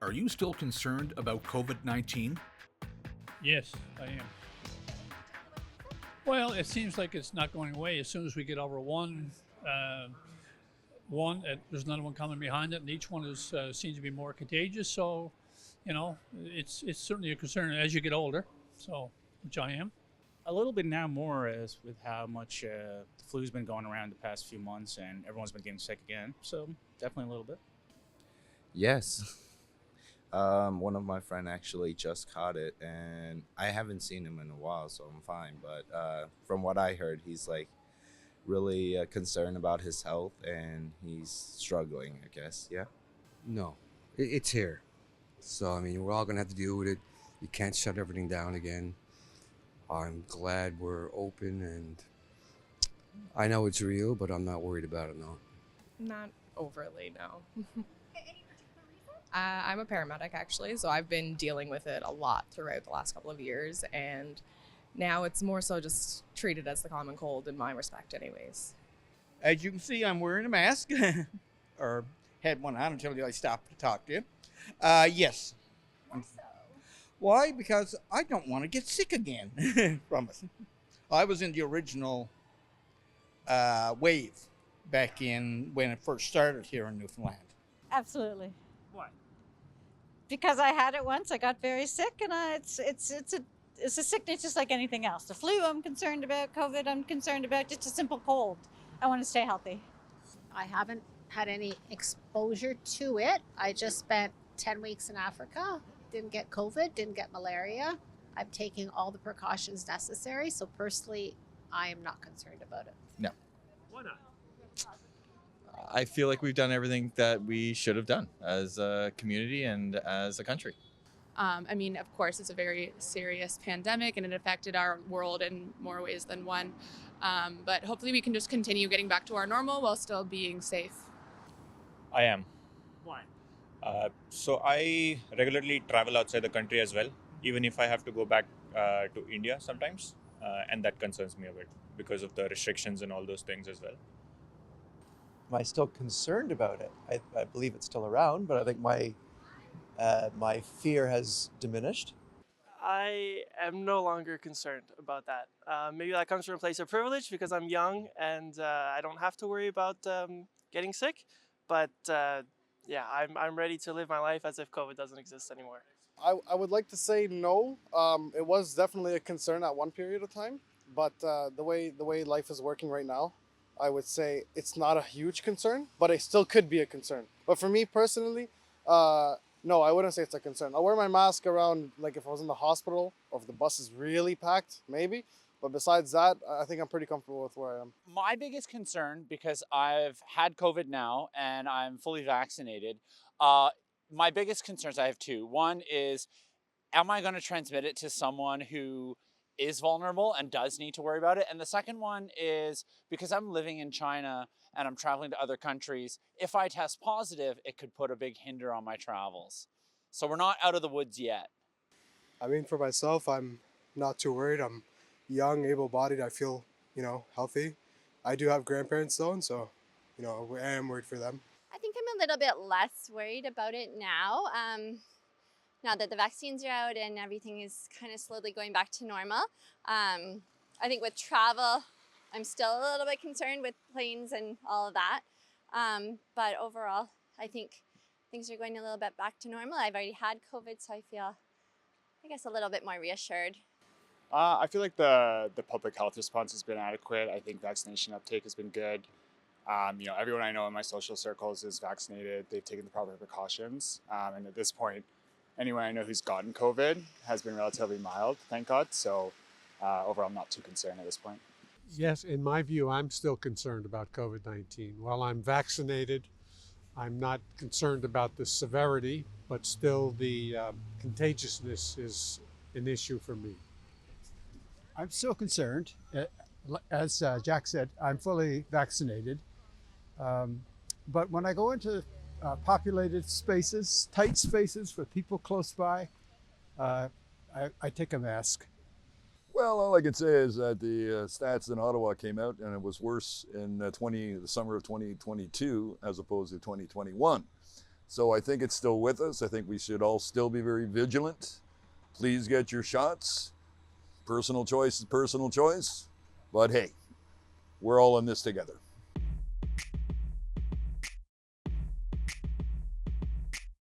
are you still concerned about COVID-19? Yes, I am. Well, it seems like it's not going away. As soon as we get over there's another one coming behind it, and each one is seems to be more contagious. So, it's certainly a concern as you get older. So, which I am. A little bit now more as with how much the flu's been going around the past few months and everyone's been getting sick again. So definitely a little bit. Yes. One of my friends actually just caught it, and I haven't seen him in a while, so I'm fine. But from what I heard, he's like really concerned about his health, and he's struggling, I guess. Yeah. No, it's here. So, I mean, we're all going to have to deal with it. You can't shut everything down again. I'm glad we're open, and I know it's real, but I'm not worried about it, no. Not overly, no. Any particular reason? I'm a paramedic, actually, so I've been dealing with it a lot throughout the last couple of years, and now it's more so just treated as the common cold in my respect anyways. As you can see, I'm wearing a mask, or had one on until I stopped to talk to you. Yes. Why so? Why? Because I don't want to get sick again from it. I was in the original wave back in when it first started here in Newfoundland. Absolutely. Why? Because I had it once. I got very sick, and it's a sickness just like anything else. The flu, I'm concerned about. COVID, I'm concerned about. Just a simple cold. I want to stay healthy. I haven't had any exposure to it. I just spent 10 weeks in Africa. Didn't get COVID, didn't get malaria. I'm taking all the precautions necessary. So personally, I am not concerned about it. No. Why not? I feel like we've done everything that we should have done as a community and as a country. I mean, of course, it's a very serious pandemic and it affected our world in more ways than one. But hopefully we can just continue getting back to our normal while still being safe. I am. Why? So I regularly travel outside the country as well, even if I have to go back to India sometimes. And that concerns me a bit because of the restrictions and all those things as well. Am I still concerned about it? I believe it's still around, but I think my fear has diminished. I am no longer concerned about that. Maybe that comes from a place of privilege because I'm young and I don't have to worry about getting sick. But yeah, I'm ready to live my life as if COVID doesn't exist anymore. I would like to say no. It was definitely a concern at one period of time, but the way life is working right now, I would say it's not a huge concern, but it still could be a concern. But for me personally, no, I wouldn't say it's a concern. I'll wear my mask around, like if I was in the hospital or if the bus is really packed, maybe. But besides that, I think I'm pretty comfortable with where I am. My biggest concern, because I've had COVID now and I'm fully vaccinated, my biggest concerns, I have two. One is, am I going to transmit it to someone who is vulnerable and does need to worry about it? And the second one is, because I'm living in China and I'm traveling to other countries, if I test positive, it could put a big hinder on my travels. So we're not out of the woods yet. I mean, for myself, I'm not too worried. I'm young, able-bodied. I feel, healthy. I do have grandparents though, and so, I am worried for them. I think I'm a little bit less worried about it now. Now that the vaccines are out and everything is kind of slowly going back to normal. I think with travel, I'm still a little bit concerned with planes and all of that. But overall, I think things are going a little bit back to normal. I've already had COVID, so I feel, I guess, a little bit more reassured. I feel like the public health response has been adequate. I think vaccination uptake has been good. Everyone I know in my social circles is vaccinated. They've taken the proper precautions. And at this point, anyone I know who's gotten COVID has been relatively mild, thank God. So overall, I'm not too concerned at this point. Yes, in my view, I'm still concerned about COVID-19. While I'm vaccinated, I'm not concerned about the severity, but still the contagiousness is an issue for me. I'm still concerned. As Jack said, I'm fully vaccinated. But when I go into populated spaces, tight spaces with people close by, I take a mask. Well, all I can say is that the stats in Ottawa came out and it was worse in the summer of 2022 as opposed to 2021. So I think it's still with us. I think we should all still be very vigilant. Please get your shots. Personal choice is personal choice. But hey, we're all in this together.